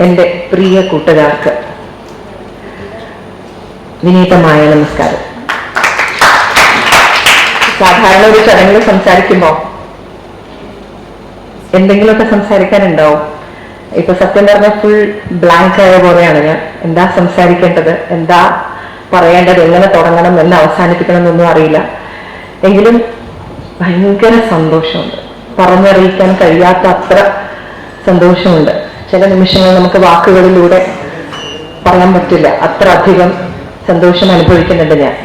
എൻ്റെ പ്രിയ കൂട്ടുകാർക്ക് വിനീതമായ നമസ്കാരം. സാധാരണ ഒരു ചടങ്ങിൽ സംസാരിക്കുമ്പോൾ എന്തെങ്കിലുമൊക്കെ സംസാരിക്കാനുണ്ടാവും. ഇപ്പൊ സത്യം പറഞ്ഞ ഫുൾ ബ്ലാങ്ക് ആയ പോലെയാണ് ഞാൻ. എന്താ സംസാരിക്കേണ്ടത്, എന്താ പറയേണ്ടത്, എങ്ങനെ തുടങ്ങണം, എന്ന് അവസാനിപ്പിക്കണം എന്നൊന്നും അറിയില്ല. എങ്കിലും ഭയങ്കര സന്തോഷമുണ്ട്, പറഞ്ഞറിയിക്കാൻ കഴിയാത്ത അത്ര സന്തോഷമുണ്ട്. ചില നിമിഷങ്ങൾ നമുക്ക് വാക്കുകളിലൂടെ പറയാൻ പറ്റില്ല, അത്ര അധികം സന്തോഷം അനുഭവിക്കുന്നുണ്ട് ഞാൻ.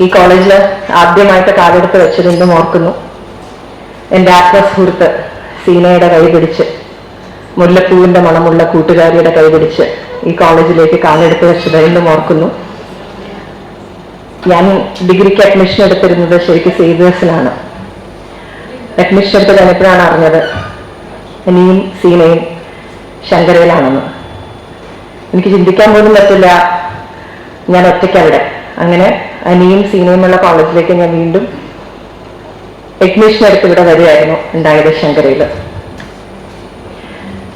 ഈ കോളേജിൽ ആദ്യമായിട്ട് കാലെടുത്ത് വെച്ചത് ഇന്നും ഓർക്കുന്നു. എൻ്റെ ആത്മസുഹൃത്ത് സീനയുടെ കൈ പിടിച്ച്, മുല്ലപ്പൂവിൻ്റെ മണമുള്ള കൂട്ടുകാരിയുടെ കൈ പിടിച്ച് ഈ കോളേജിലേക്ക് കാലെടുത്ത് വെച്ചത് ഇന്നും ഓർക്കുന്നു. ഞാൻ ഡിഗ്രിക്ക് അഡ്മിഷൻ എടുത്തിരുന്നത് ശരിക്കും സേവിയേഴ്സിലാണ്. അഡ്മിഷൻ എടുത്ത് കഴിഞ്ഞപ്പോഴാണ് അറിഞ്ഞത് അനിയും സീനയും ശങ്കരയിലാണെന്ന്. എനിക്ക് ചിന്തിക്കാൻ പോലും പറ്റില്ല ഞാൻ ഒറ്റയ്ക്കവിടെ. അങ്ങനെ അനിയും സീനയുമുള്ള കോളേജിലേക്ക് ഞാൻ വീണ്ടും അഡ്മിഷൻ എടുത്ത് ഇവിടെ വരികയായിരുന്നു ഉണ്ടായത് ശങ്കരയിൽ.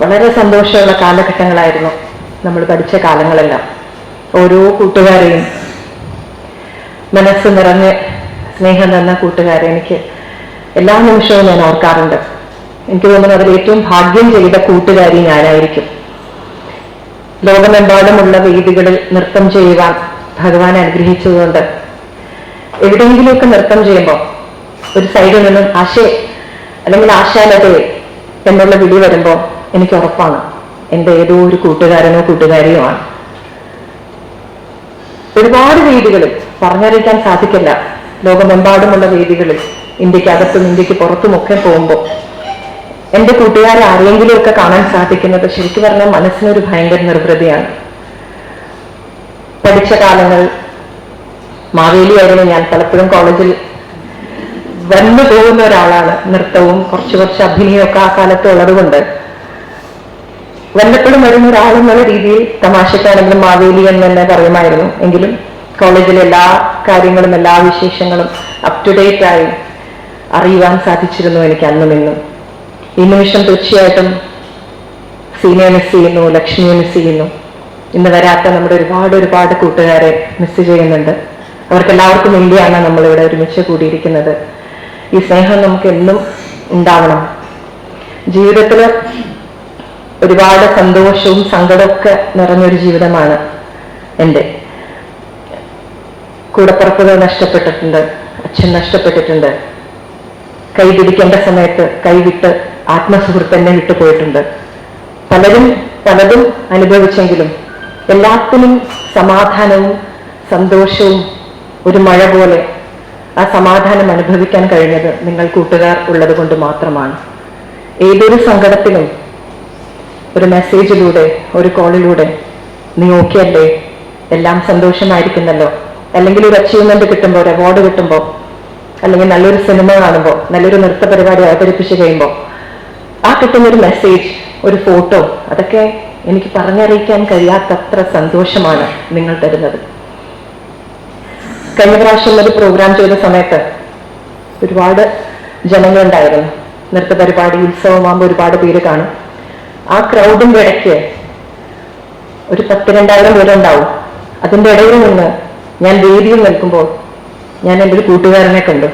വളരെ സന്തോഷമുള്ള കാലഘട്ടങ്ങളായിരുന്നു നമ്മൾ പഠിച്ച കാലങ്ങളെല്ലാം. ഓരോ കൂട്ടുകാരെയും, മനസ്സ് നിറഞ്ഞ് സ്നേഹം തന്ന കൂട്ടുകാരെ എനിക്ക് എല്ലാ നിമിഷവും ഞാൻ ഓർക്കാറുണ്ട്. എനിക്ക് തോന്നുന്നു അതിൽ ഏറ്റവും ഭാഗ്യം ചെയ്ത കൂട്ടുകാരി ഞാനായിരിക്കും. ലോകമെമ്പാടുമുള്ള വേദികളിൽ നൃത്തം ചെയ്യുവാൻ ഭഗവാൻ അനുഗ്രഹിച്ചതുകൊണ്ട് എവിടെയെങ്കിലുമൊക്കെ നൃത്തം ചെയ്യുമ്പോൾ ഒരു സൈഡിൽ നിന്നും ആശേ അല്ലെങ്കിൽ ആശാലതേ എന്നുള്ള വിളി വരുമ്പോൾ എനിക്ക് ഉറപ്പാണ് എൻ്റെ ഏതോ ഒരു കൂട്ടുകാരനോ കൂട്ടുകാരിയോ ആണ്. ഒരുപാട് വേദികളിൽ പറഞ്ഞറിയിക്കാൻ സാധിക്കില്ല, ലോകമെമ്പാടുമുള്ള വേദികളിൽ ഇന്ത്യക്കകത്തും ഇന്ത്യക്ക് പുറത്തുമൊക്കെ പോകുമ്പോൾ എൻ്റെ കൂട്ടുകാരെ ആരെങ്കിലുമൊക്കെ കാണാൻ സാധിക്കുന്നത് ശരിക്കും പറഞ്ഞാൽ മനസ്സിനൊരു ഭയങ്കര നിർവൃതിയാണ്. പഠിച്ച കാലങ്ങൾ മാവേലിയായിരുന്നു ഞാൻ. പലപ്പോഴും കോളേജിൽ വന്നു പോകുന്ന ഒരാളാണ്. നൃത്തവും കുറച്ച് അഭിനയമൊക്കെ ആ കാലത്ത് ഉള്ളത് കൊണ്ട് വല്ലപ്പോഴും വരുന്ന ഒരാളെന്നുള്ള രീതിയിൽ തമാശക്കാണെങ്കിലും മാവേലി എന്ന് തന്നെ പറയുമായിരുന്നു. എങ്കിലും കോളേജിലെ എല്ലാ കാര്യങ്ങളും എല്ലാ വിശേഷങ്ങളും അപ് ടു ഡേറ്റ് ആയി അറിയുവാൻ സാധിച്ചിരുന്നു എനിക്ക് അന്നും ഇന്നും. ഈ നിമിഷം തീർച്ചയായിട്ടും സീനയെ മിസ് ചെയ്യുന്നു, ലക്ഷ്മിയെ മിസ് ചെയ്യുന്നു. ഇന്ന് വരാത്ത നമ്മുടെ ഒരുപാട് കൂട്ടുകാരെ മിസ് ചെയ്യുന്നുണ്ട്. അവർക്കെല്ലാവർക്കും വേണ്ടിയാണ് നമ്മളിവിടെ ഒരുമിച്ച് കൂടിയിരിക്കുന്നത്. ഈ സ്നേഹം നമുക്ക് എന്നും ഉണ്ടാവണം. ജീവിതത്തിൽ ഒരുപാട് സന്തോഷവും സങ്കടമൊക്കെ നിറഞ്ഞൊരു ജീവിതമാണ് എൻ്റെ. കൂടപ്പുറപ്പുകൾ നഷ്ടപ്പെട്ടിട്ടുണ്ട്, അച്ഛൻ നഷ്ടപ്പെട്ടിട്ടുണ്ട്, കൈ പിടിക്കേണ്ട സമയത്ത് കൈവിട്ട് ആത്മസുഹൃത്ത് വിട്ടു പോയിട്ടുണ്ട്. പലതും അനുഭവിച്ചെങ്കിലും എല്ലാത്തിനും സമാധാനവും സന്തോഷവും ഒരു മഴ പോലെ ആ സമാധാനം അനുഭവിക്കാൻ കഴിഞ്ഞത് നിങ്ങൾ കൂട്ടുകാർ ഉള്ളത് കൊണ്ട് മാത്രമാണ്. ഏതൊരു സങ്കടത്തിലും ഒരു മെസ്സേജിലൂടെ, ഒരു കോളിലൂടെ നീ ഓക്കെ അല്ലേ, എല്ലാം സന്തോഷമായിരിക്കുന്നല്ലോ, അല്ലെങ്കിൽ ഒരു അച്ചീവ്മെന്റ് കിട്ടുമ്പോൾ, ഒരു അവാർഡ് കിട്ടുമ്പോൾ, അല്ലെങ്കിൽ നല്ലൊരു സിനിമ കാണുമ്പോൾ, നല്ലൊരു നൃത്ത പരിപാടി അവതരിപ്പിച്ച് കഴിയുമ്പോൾ ആ കിട്ടുന്നൊരു മെസ്സേജ്, ഒരു ഫോട്ടോ, അതൊക്കെ എനിക്ക് പറഞ്ഞറിയിക്കാൻ കഴിയാത്തത്ര സന്തോഷമാണ് നിങ്ങൾ തരുന്നത്. കഴിഞ്ഞ പ്രാവശ്യം ഒരു പ്രോഗ്രാം ചെയ്ത സമയത്ത് ഒരുപാട് ജനങ്ങളുണ്ടായിരുന്നു. നൃത്ത പരിപാടി ഉത്സവമാകുമ്പോൾ ഒരുപാട് പേര് കാണും. ആ ക്രൗഡിന്റെ ഇടയ്ക്ക് ഒരു 10,000-2000 പേരുണ്ടാവും. അതിൻ്റെ ഇടയിൽ നിന്ന് ഞാൻ വേദിയിൽ നിൽക്കുമ്പോൾ ഞാൻ എൻ്റെ ഒരു കൂട്ടുകാരനെ കണ്ടു.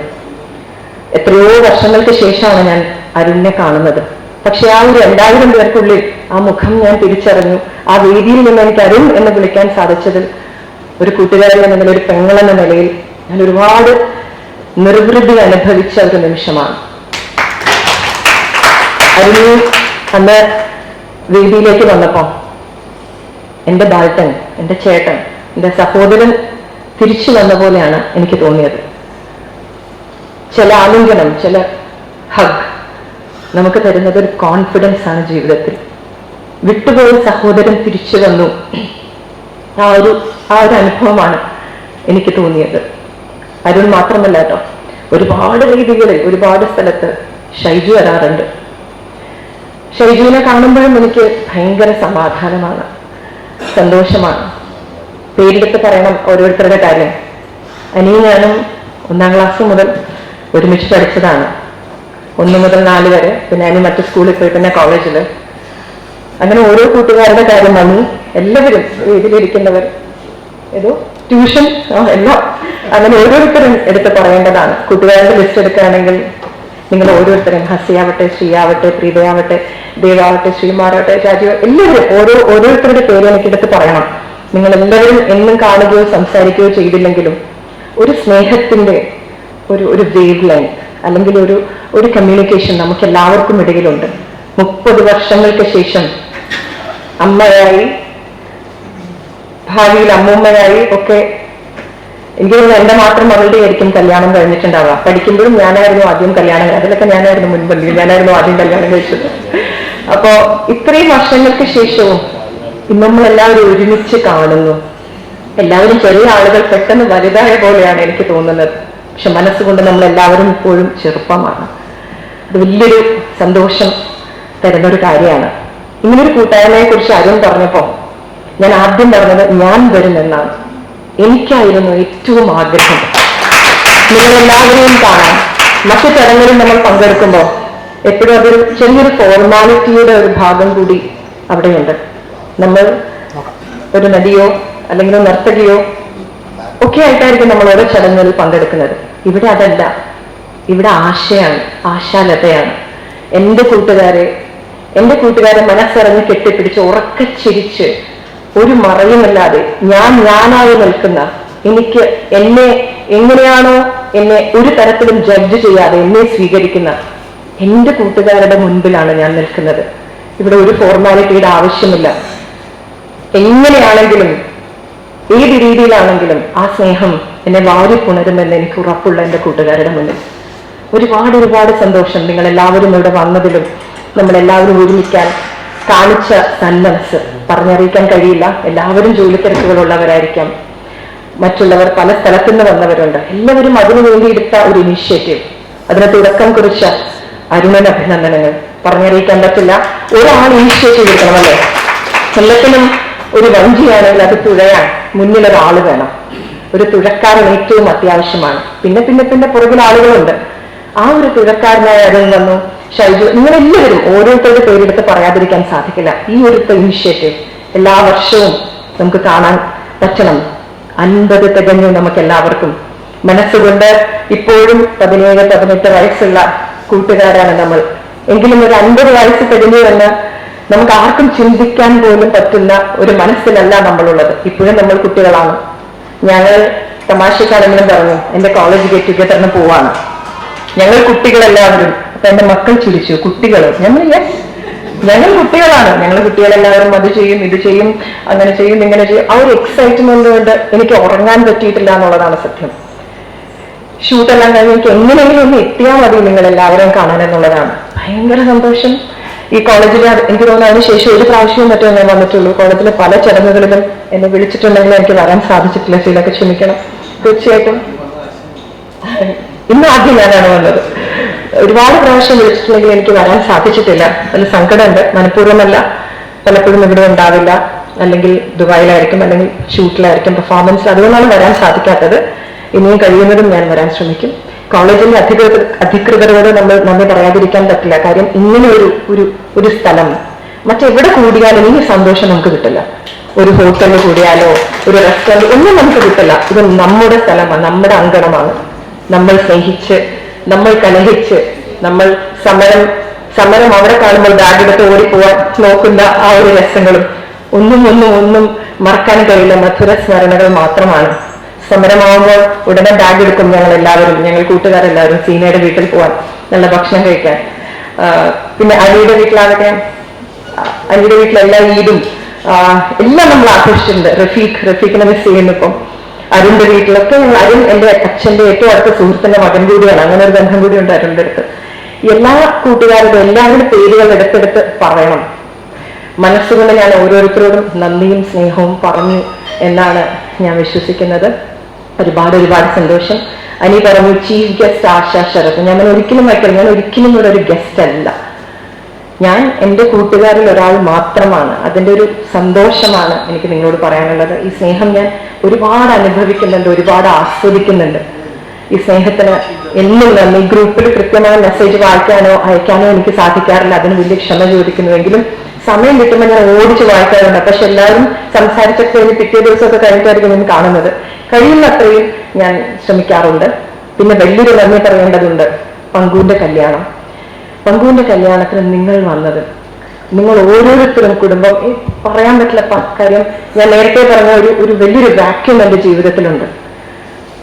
എത്രയോ വർഷങ്ങൾക്ക് ശേഷമാണ് ഞാൻ അരുണിനെ കാണുന്നത്. പക്ഷെ ആ ഒരു 2000 പേർക്കുള്ളിൽ ആ മുഖം ഞാൻ തിരിച്ചറിഞ്ഞു. ആ വേദിയിൽ നിന്ന് എനിക്ക് അരുൺ എന്ന് വിളിക്കാൻ സാധിച്ചതിൽ ഒരു കൂട്ടുകാരൻ എന്ന നിലയിൽ, ഒരു പെങ്ങളെന്ന നിലയിൽ ഞാൻ ഒരുപാട് നിർവൃതി അനുഭവിച്ച ഒരു നിമിഷമാണ്. അരുൺ അന്ന് വേദിയിലേക്ക് വന്നപ്പോൾ എൻ്റെ ബാൽട്ടൻ, എൻ്റെ ചേട്ടൻ, എൻ്റെ സഹോദരൻ തിരിച്ചു വന്ന പോലെയാണ് എനിക്ക് തോന്നിയത്. ചില ആലിംഗനം, ചില ഹഗ് നമുക്ക് തരുന്നത് ഒരു കോൺഫിഡൻസ് ആണ് ജീവിതത്തിൽ. വിട്ടുപോയ സഹോദരൻ തിരിച്ചു വന്നു, ആ ഒരു അനുഭവമാണ് എനിക്ക് തോന്നിയത്. അരുൺ മാത്രമല്ല കേട്ടോ, ഒരുപാട് രീതികളിൽ ഒരുപാട് സ്ഥലത്ത് ഷൈജു വരാറുണ്ട്. ഷൈജുവിനെ കാണുമ്പോഴും എനിക്ക് ഭയങ്കര സമാധാനമാണ്, സന്തോഷമാണ്. പേരെടുത്ത് പറയണം ഓരോരുത്തരുടെ കാര്യം. അനിയും ഞാനും 1ാം ക്ലാസ് മുതൽ ഒരുമിച്ച് പഠിച്ചതാണ്. 1 മുതൽ 4 വരെ. പിന്നെ അനി മറ്റു സ്കൂളിൽ പോയി, പിന്നെ കോളേജിൽ. അങ്ങനെ ഓരോ കൂട്ടുകാരുടെ കാര്യം മണി, എല്ലാവരും ഇതിലിരിക്കുന്നവർ, ഏതോ ട്യൂഷൻ എല്ലാം അങ്ങനെ ഓരോരുത്തരും എടുത്ത് പറയേണ്ടതാണ്. കൂട്ടുകാരുടെ ലിസ്റ്റ് എടുക്കുകയാണെങ്കിൽ നിങ്ങൾ ഓരോരുത്തരും ഹസിയാവട്ടെ, ശ്രീയാവട്ടെ, പ്രീതയാവട്ടെ, ദേവാവട്ടെ, ശ്രീമാരാവട്ടെ, രാജീവ്, എല്ലാവരും ഓരോരുത്തരുടെ പേര് എനിക്കെടുത്ത് പറയണം. നിങ്ങൾ എല്ലാവരും എന്നും കാണുകയോ സംസാരിക്കുകയോ ചെയ്തില്ലെങ്കിലും ഒരു സ്നേഹത്തിന്റെ ഒരു വേവ് ലൈൻ അല്ലെങ്കിൽ ഒരു കമ്മ്യൂണിക്കേഷൻ നമുക്ക് എല്ലാവർക്കും ഇടയിലുണ്ട്. 30 വർഷങ്ങൾക്ക് ശേഷം അമ്മയായി, ഭാവിയിൽ അമ്മൂമ്മയായി ഒക്കെ എനിക്ക് തോന്നുന്നു എന്റെ മാത്രം മകളുടെ ആയിരിക്കും കല്യാണം കഴിഞ്ഞിട്ടുണ്ടാവുക. പഠിക്കുമ്പോഴും ഞാനായിരുന്നു ആദ്യം കല്യാണം, അതിലൊക്കെ ഞാനായിരുന്നു മുൻപന്തിയിൽ, ഞാനായിരുന്നു ആദ്യം കല്യാണം കഴിച്ചത്. അപ്പോ ഇത്രയും വർഷങ്ങൾക്ക് ശേഷവും നമ്മളെല്ലാവരും ഒരുമിച്ച് കാണുന്നു. എല്ലാവരും ചെറിയ ആളുകൾ പെട്ടെന്ന് വലുതായ പോലെയാണ് എനിക്ക് തോന്നുന്നത്. പക്ഷെ മനസ്സുകൊണ്ട് നമ്മളെല്ലാവരും ഇപ്പോഴും ചെറുപ്പമാണ്. അത് വലിയൊരു സന്തോഷം തരുന്നൊരു കാര്യമാണ്. ഇങ്ങനൊരു കൂട്ടായ്മയെ കുറിച്ച് അരുൺ പറഞ്ഞപ്പോ ഞാൻ ആദ്യം പറഞ്ഞത് ഞാൻ വരുമെന്നാണ്. എനിക്കായിരുന്നു ഏറ്റവും ആഗ്രഹം നിങ്ങളെല്ലാവരെയും കാണാൻ. മറ്റു ചടങ്ങുകളിൽ നമ്മൾ പങ്കെടുക്കുമ്പോൾ എപ്പോഴും അതൊരു ചെറിയൊരു ഫോർമാലിറ്റിയുടെ ഒരു ഭാഗം കൂടി അവിടെയുണ്ട്. നമ്മൾ ഒരു നടിയോ അല്ലെങ്കിൽ നർത്തകിയോ ഒക്കെ ആയിട്ടായിരിക്കും നമ്മൾ ഓരോ ചടങ്ങുകളിൽ പങ്കെടുക്കുന്നത്. ഇവിടെ അതല്ല, ഇവിടെ ആശയാണ്, ആശാലതയാണ്. എൻ്റെ കൂട്ടുകാരെ മനസ്സറിഞ്ഞ് കെട്ടിപ്പിടിച്ച് ഉറക്കെ ചിരിച്ച് ഒരു മറയുമില്ലാതെ ഞാനായി നിൽക്കുന്ന, എനിക്ക് എന്നെ എങ്ങനെയാണോ എന്നെ ഒരു തരത്തിലും ജഡ്ജ് ചെയ്യാതെ എന്നെ സ്വീകരിക്കുന്ന എൻ്റെ കൂട്ടുകാരുടെ മുൻപിലാണ് ഞാൻ നിൽക്കുന്നത്. ഇവിടെ ഒരു ഫോർമാലിറ്റിയുടെ ആവശ്യമില്ല. എങ്ങനെയാണെങ്കിലും ഏത് രീതിയിലാണെങ്കിലും ആ സ്നേഹം എന്നെ വാരി പുണരുമെന്ന് എനിക്ക് ഉറപ്പുള്ള എൻ്റെ കൂട്ടുകാരുടെ മുന്നിൽ ഒരുപാട് സന്തോഷം. നിങ്ങളെല്ലാവരും ഇവിടെ വന്നതിലും നമ്മളെല്ലാവരും ഒരുമിക്കാൻ കാണിച്ച സന്മനസ് പറഞ്ഞറിയിക്കാൻ കഴിയില്ല. എല്ലാവരും ജോലി തിരക്കുകളുള്ളവരായിരിക്കാം, മറ്റുള്ളവർ പല സ്ഥലത്തുനിന്ന് വന്നവരുണ്ട്. എല്ലാവരും അതിനു വേണ്ടി എടുത്ത ഒരു ഇനീഷ്യേറ്റീവ്, അതിന് തുടക്കം കുറിച്ച അരുണന് അഭിനന്ദനങ്ങൾ പറഞ്ഞറിയിക്കാൻ പറ്റില്ല. ഒരാൾ ഇനീഷ്യേറ്റീവ് എടുക്കണമല്ലേ? എല്ലാത്തിനും ഒരു വഞ്ചിയാണെങ്കിൽ അത് തുഴയാൻ മുന്നിലൊരാൾ വേണം. ഒരു തുഴക്കാരൻ ഏറ്റവും അത്യാവശ്യമാണ്. പിന്നെ പുറകിൽ ആളുകളുണ്ട്. ആ ഒരു തുഴക്കാരനായ അരുൺ വന്നു, ഷൈജു, നിങ്ങളെല്ലാവരും ഓരോരുത്തരുടെ പേരെടുത്ത് പറയാതിരിക്കാൻ സാധിക്കില്ല. ഈ ഒരു ഇനിഷ്യേറ്റീവ് എല്ലാ വർഷവും നമുക്ക് കാണാൻ പറ്റണം. 50 തികഞ്ഞു നമുക്ക് എല്ലാവർക്കും. മനസ്സുകൊണ്ട് ഇപ്പോഴും 17-18 വയസ്സുള്ള കൂട്ടുകാരാണ് നമ്മൾ. എങ്കിലും ഒരു 50 വയസ്സ് തികഞ്ഞു എന്ന് നമുക്ക് ആർക്കും ചിന്തിക്കാൻ പോലും പറ്റുന്ന ഒരു മനസ്സിലല്ല നമ്മളുള്ളത്. ഇപ്പോഴും നമ്മൾ കുട്ടികളാണ്. ഞങ്ങൾ തമാശക്കാരെങ്കിലും പറഞ്ഞു എന്റെ കോളേജ് ഗെറ്റ് ടുഗദറിന് പോവാണ്, ഞങ്ങൾ കുട്ടികളെല്ലാവരും. അപ്പൊ എന്റെ മക്കൾ ചിരിച്ചു, കുട്ടികൾ? ഞങ്ങൾ കുട്ടികളാണ്. ഞങ്ങൾ കുട്ടികളെല്ലാവരും അത് ചെയ്യും, ഇത് ചെയ്യും, അങ്ങനെ ചെയ്യും, ഇങ്ങനെ ചെയ്യും. ആ ഒരു എക്സൈറ്റ്മെന്റ് കൊണ്ട് എനിക്ക് ഉറങ്ങാൻ പറ്റിയിട്ടില്ല എന്നുള്ളതാണ് സത്യം. ഷൂട്ടെല്ലാം കഴിഞ്ഞ് എനിക്ക് എങ്ങനെയെങ്കിലും ഒന്ന് എത്തിയാൽ മതി നിങ്ങളെല്ലാവരും കാണാൻ എന്നുള്ളതാണ്. ഭയങ്കര സന്തോഷം. ഈ കോളേജിൽ എനിക്ക് തോന്നുന്നു അതിന് ശേഷം ഒരു പ്രാവശ്യവും മറ്റോ ഞാൻ വന്നിട്ടുള്ളൂ. കോളേജിലെ പല ചടങ്ങുകളിലും എന്നെ വിളിച്ചിട്ടുണ്ടെങ്കിലും എനിക്ക് വരാൻ സാധിച്ചിട്ടില്ല. ചിലൊക്കെ ക്ഷമിക്കണം. തീർച്ചയായിട്ടും ഇന്ന് ആദ്യം ഞാനാണ് വന്നത്. ഒരുപാട് പ്രാവശ്യം വിളിച്ചിട്ടുണ്ടെങ്കിൽ എനിക്ക് വരാൻ സാധിച്ചിട്ടില്ല. അതിൽ സങ്കടമുണ്ട്. മനഃപൂർവ്വമല്ല, പലപ്പോഴും ഇവിടെ ഉണ്ടാവില്ല, അല്ലെങ്കിൽ ദുബായിലായിരിക്കും, അല്ലെങ്കിൽ ഷൂട്ടിലായിരിക്കും, പെർഫോമൻസ്. അതുകൊണ്ടാണ് വരാൻ സാധിക്കാത്തത്. ഇനിയും കഴിയുന്നതും ഞാൻ വരാൻ ശ്രമിക്കും. കോളേജിലെ അധികൃതരോട് നമ്മൾ നന്ദി പറയാതിരിക്കാൻ പറ്റില്ല. കാര്യം ഇങ്ങനെ ഒരു സ്ഥലം മറ്റെവിടെ കൂടിയാലും ഈ സന്തോഷം നമുക്ക് കിട്ടില്ല. ഒരു ഹോട്ടലിൽ കൂടിയാലോ ഒരു റെസ്റ്റോറൻറ്റ് ഒന്നും നമുക്ക് കിട്ടില്ല. ഇത് നമ്മുടെ സ്ഥലമാണ്, നമ്മുടെ അങ്കണമാണ്. നമ്മൾ സ്നേഹിച്ച്, നമ്മൾ കലഹിച്ച്, നമ്മൾ സമരം അവിടെ കാണുമ്പോൾ ബാഗെടുത്ത് ഓടിപ്പോവാൻ നോക്കുന്ന ആ ഒരു രസങ്ങളും ഒന്നും മറക്കാൻ കഴിയില്ല. മധുര സ്മരണകൾ മാത്രമാണ്. സമരമാകുമ്പോൾ ഉടനെ ബാഗ് എടുക്കും ഞങ്ങൾ കൂട്ടുകാരെല്ലാവരും സീനയുടെ വീട്ടിൽ പോവാൻ, നല്ല ഭക്ഷണം കഴിക്കാൻ. പിന്നെ അനിയുടെ വീട്ടിലാകട്ടെ, അനിയുടെ വീട്ടിലെല്ലാ ഈദും എല്ലാം നമ്മൾ ആഘോഷിച്ചിട്ടുണ്ട്. റഫീഖിനെ മിസ് ചെയ്യുന്നു. ഇപ്പം അരുണിന്റെ വീട്ടിലൊക്കെ അരുൺ എന്റെ അച്ഛന്റെ ഏറ്റവും അടുത്ത സുഹൃത്തിന്റെ മകൻ കൂടിയാണ്. അങ്ങനെ ഒരു ബന്ധം കൂടിയുണ്ട് അരുണിന്റെ അടുത്ത്. എല്ലാ കൂട്ടുകാരുടെ എല്ലാവരുടെ പേരുകൾ എടുത്തെടുത്ത് പറയണം. മനസ്സുകൊണ്ട് ഞാൻ ഓരോരുത്തരോടും നന്ദിയും സ്നേഹവും പറഞ്ഞു എന്നാണ് ഞാൻ വിശ്വസിക്കുന്നത്. ഒരുപാട് സന്തോഷം. അനി പറഞ്ഞു ചീഫ് ഗസ്റ്റ് ആശാ ശരത്. ഞാൻ ഒരിക്കലും വയ്ക്കരുത്. ഞാൻ ഒരിക്കലും ഇവിടെ ഒരു ഗസ്റ്റ് അല്ല. ഞാൻ എൻ്റെ കൂട്ടുകാരിൽ ഒരാൾ മാത്രമാണ്. അതിൻ്റെ ഒരു സന്തോഷമാണ് എനിക്ക് നിങ്ങളോട് പറയാനുള്ളത്. ഈ സ്നേഹം ഞാൻ ഒരുപാട് അനുഭവിക്കുന്നുണ്ട്, ഒരുപാട് ആസ്വദിക്കുന്നുണ്ട്. ഈ സ്നേഹത്തിന് എന്നും നന്ദി. ഗ്രൂപ്പിൽ കൃത്യമായ മെസ്സേജ് വായിക്കാനോ അയക്കാനോ എനിക്ക് സാധിക്കാറില്ല. അതിന് വലിയ ക്ഷമ ചോദിക്കുന്നുവെങ്കിലും സമയം കിട്ടുമ്പോൾ ഞാൻ ഓടിച്ച് വായിക്കാറുണ്ട്. പക്ഷെ എല്ലാവരും സംസാരിച്ചൊക്കെ പിറ്റേ ദിവസമൊക്കെ കഴിഞ്ഞിട്ടായിരിക്കും ഞാൻ കാണുന്നത്. കഴിയുന്നത്രയും ഞാൻ ശ്രമിക്കാറുണ്ട്. പിന്നെ വലിയൊരു നന്ദി പറയേണ്ടതുണ്ട് പങ്കുവിന്റെ കല്യാണം. പങ്കുവിന്റെ കല്യാണത്തിന് നിങ്ങൾ വന്നത്, നിങ്ങൾ ഓരോരുത്തരും കുടുംബം, പറയാൻ പറ്റില്ല കാര്യം. ഞാൻ നേരത്തെ പറഞ്ഞ ഒരു വലിയൊരു വാക്യൂം എൻ്റെ ജീവിതത്തിലുണ്ട്,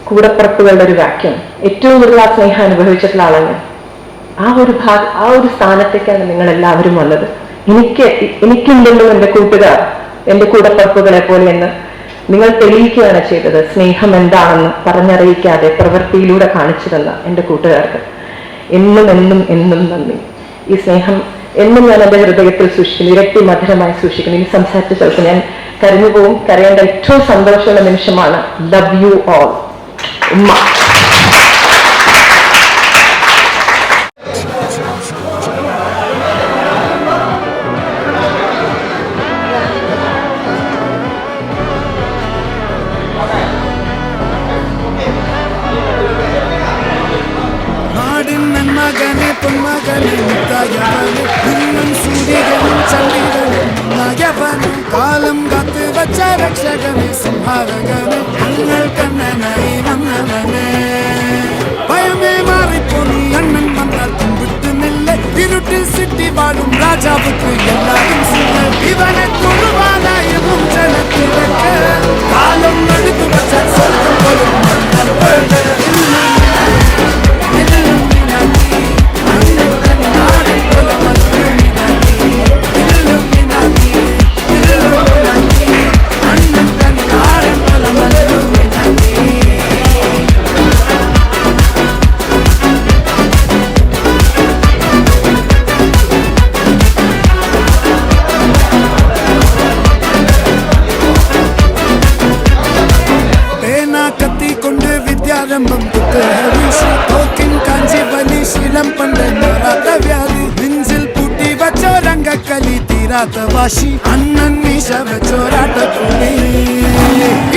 കൂടപ്പുറപ്പുകളുടെ ഒരു വാക്യൂം. ഏറ്റവും കൂടുതൽ ആ സ്നേഹം അനുഭവിച്ചിട്ടുള്ള ആളാണ്. ആ ഒരു സ്ഥാനത്തേക്കാണ് നിങ്ങൾ എല്ലാവരും വന്നത്. എനിക്കുണ്ടല്ലോ എൻ്റെ കൂട്ടുകാർ, എൻ്റെ കൂടപ്പുറപ്പുകളെ പോലെ എന്ന് നിങ്ങൾ തെളിയിക്കുകയാണ് ചെയ്തത്. സ്നേഹം എന്താണെന്ന് പറഞ്ഞറിയിക്കാതെ പ്രവൃത്തിയിലൂടെ കാണിച്ചു തന്ന എൻ്റെ കൂട്ടുകാർക്ക് എന്നും എന്നും എന്നും നന്ദി. ഈ സ്നേഹം എന്നും ഞാൻ എൻ്റെ ഹൃദയത്തിൽ സൂക്ഷിക്കുന്നു, ഇരട്ടി മധുരമായി സൂക്ഷിക്കുന്നു. ഇനി സംസാരിച്ച ചിലപ്പോൾ ഞാൻ കരഞ്ഞു പോവും. കരയേണ്ട ഏറ്റവും സന്തോഷമുള്ള നിമിഷമാണ്. ലവ് യു ഓൾ ഉമ്മ. മകനെ പൊന്മകനെ മുത്തായവനെ ഇന്നും സൂര്യനും ചന്ദ്രനും നയവനും കാലം കാത്ത് വച്ച രക്ഷകനെ സംഹാരകനെ ഞങ്ങൾ കണ്ണനായി വന്നവനെ ഭയമേ മാറിപ്പോ നീ അണ്ണൻ വന്നാൽ വിട്ടുന്നില്ല ഇരുട്ടിൽ സിറ്റി വാഴും രാജാവുക്ക് എല്ലാവരും ഇവനെ തൊഴുവാനായും ജനത്തിലേക്ക് കാലം എടുത്തു വച്ച സ്വർഗം പോലും വിദ്യാരംഭം തോക്കിൻ കാഞ്ചി വലി ശീലം പണ്ട് മാറാത്ത വ്യാധി നെഞ്ചിൽ പൂട്ടി വച്ചോരംഗക്കലി തീരാത്ത വാശി അണ്ണൻ മീശ വെച്ചോരാട്ടത്തുള്ളി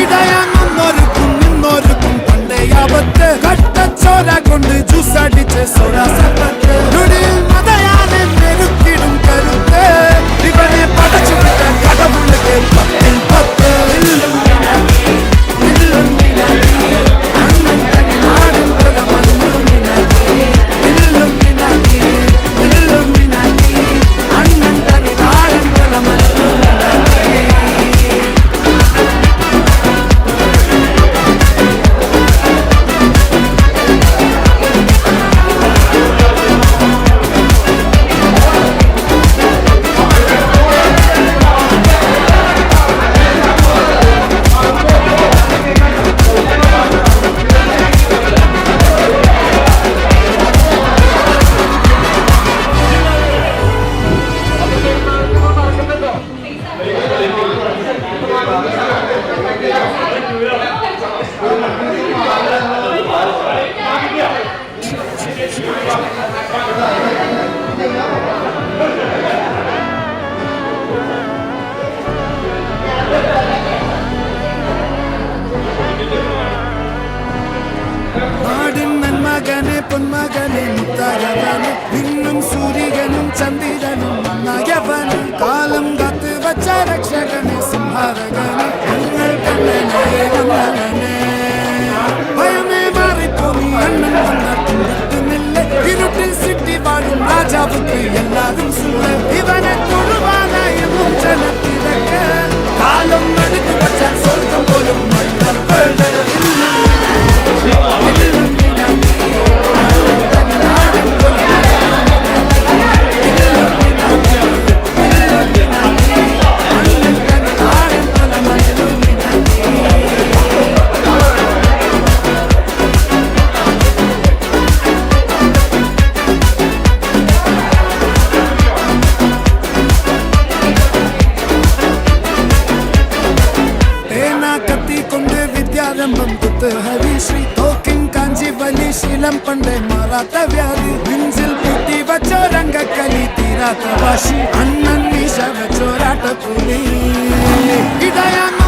ഇടയാങ്ങുന്നൊരുക്കും നിന്നൊരുക്കും പണ്ടേ ആപത്ത് കട്ടച്ചോര കൊണ്ട് ജ്യൂസ് അടിച്ച് സോഡാ സർബത്ത് നൊടിയിൽ മതയാനെ മെരുക്കിടും കരുത്ത് ഇവനെ പടച്ചു വിട്ട കടവുള്ളത് പത്തിൽ പത്ത് മകനെ പൊന്മകനെ മുത്തായവനെ ഇന്നും സൂര്യനും ചന്ദ്രനും നയവനെ കാലം കാത്ത് വച്ച രക്ഷകനെ സംഹാരകനെ ഞങ്ങൾ കണ്ണനായി വന്നവനെ ഭയമേ മാറിപ്പോ നീ അണ്ണൻ വന്നാൽ വിട്ടുന്നില്ല ഇരുട്ടിൽ സിറ്റി വാഴും രാജാവുക്ക് എല്ലാവരും ഇവനെ തൊഴുവാനായും ജനത്തിരക്ക് കാലം എടുത്തു വച്ച സ്വർഗം പോലും വിദ്യാരംഭം കുത്ത് ഹരിശ്രീ തോക്കിൻ കാഞ്ചി വലി ശീലം പണ്ടേ മാറാത്ത വ്യാധി നെഞ്ചിൽ പൂട്ടി വച്ചോരംഗക്കലി തീരാത്ത വാശി അണ്ണൻ മീശ വെച്ചോരാട്ടത്തുള്ളി ഇടയാങ്ങ